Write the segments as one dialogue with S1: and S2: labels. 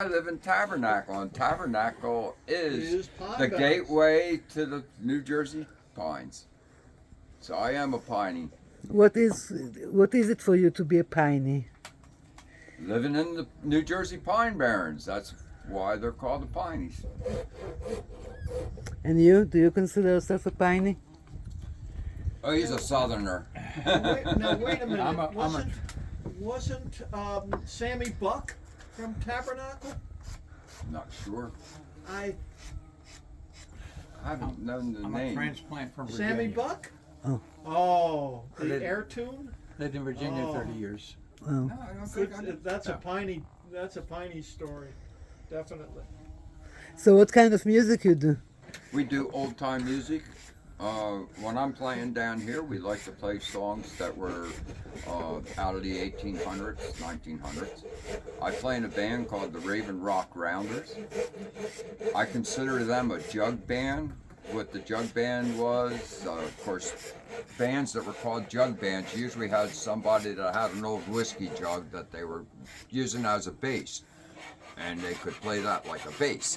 S1: I live in Tabernacle, and Tabernacle is
S2: Pine
S1: the
S2: Barrens.
S1: gateway to the New Jersey Pines. So I am a piney,
S3: What is it for you to be a piney?
S1: living in the New Jersey Pine Barrens. That's why they're called the Pineys.
S3: And you? Do you consider yourself a piney?
S1: Oh, he's a Southerner.
S2: Now wait a minute.
S4: I'm a-
S2: wasn't Sammy Buck from Tabernacle?
S1: Not sure.
S2: I
S1: I haven't known the
S4: I'm a
S1: name.
S4: transplant from Virginia.
S2: Sammy Buck?
S3: Oh.
S2: Oh,
S4: I
S2: the
S4: didn't-
S2: air tune?
S4: Lived in Virginia
S2: Oh.
S4: 30 years.
S3: Oh.
S1: No, I don't think I did.
S2: That's a
S4: No.
S2: piney. That's a piney story, definitely.
S3: So what kind of music you do?
S1: We do old time music. When I'm playing down here, we like to play songs that were out of the 1800s, 1900s. I play in a band called the Raven Rock Rounders. I consider them a jug band. What the jug band was, of course, bands that were called jug bands usually had somebody that had an old whiskey jug that they were using as a bass, and they could play that like a bass.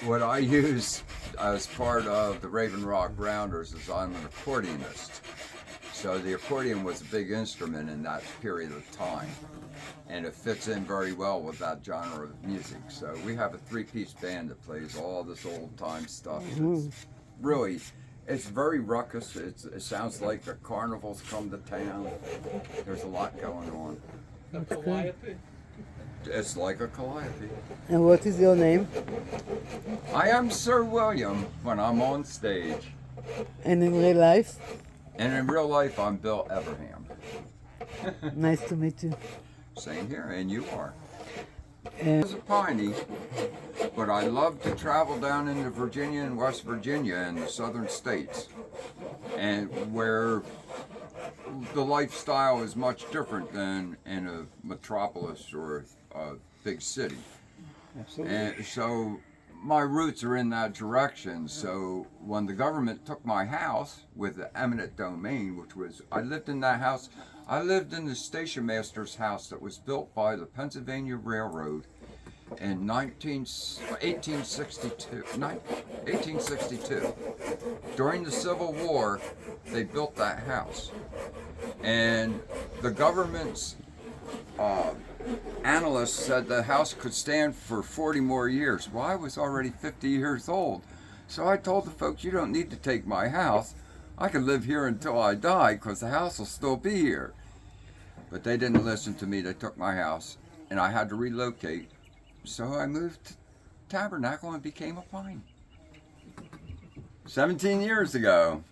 S1: What I use as part of the Raven Rock Rounders is I'm an accordionist. So the accordion was a big instrument in that period of time, and it fits in very well with that genre of music. So we have a three-piece band that plays all this old-time stuff. It's really, it's very ruckus. It sounds like the carnivals come to town. There's a lot going on.
S2: The Calliope?
S1: It's like a calliope.
S3: And what is your name?
S1: I am Sir William when I'm on stage.
S3: And in real life?
S1: And in real life, I'm Bill Everham.
S3: Nice to meet you.
S1: Same here, and you are.
S3: And
S1: I was a piney, but I love to travel down into Virginia and West Virginia and the southern states, and where the lifestyle is much different than in a metropolis or a big city.
S4: Absolutely.
S1: And so my roots are in that direction. So when the government took my house with the eminent domain, which was, I lived in that house, I lived in the station master's house that was built by the Pennsylvania Railroad in 1862. During the Civil War, they built that house. And the government's analysts said the house could stand for 40 more years. Well, I was already 50 years old. So I told the folks, you don't need to take my house. I can live here until I die because the house will still be here. But they didn't listen to me. They took my house and I had to relocate. So I moved to Tabernacle and became a pine. 17 years ago.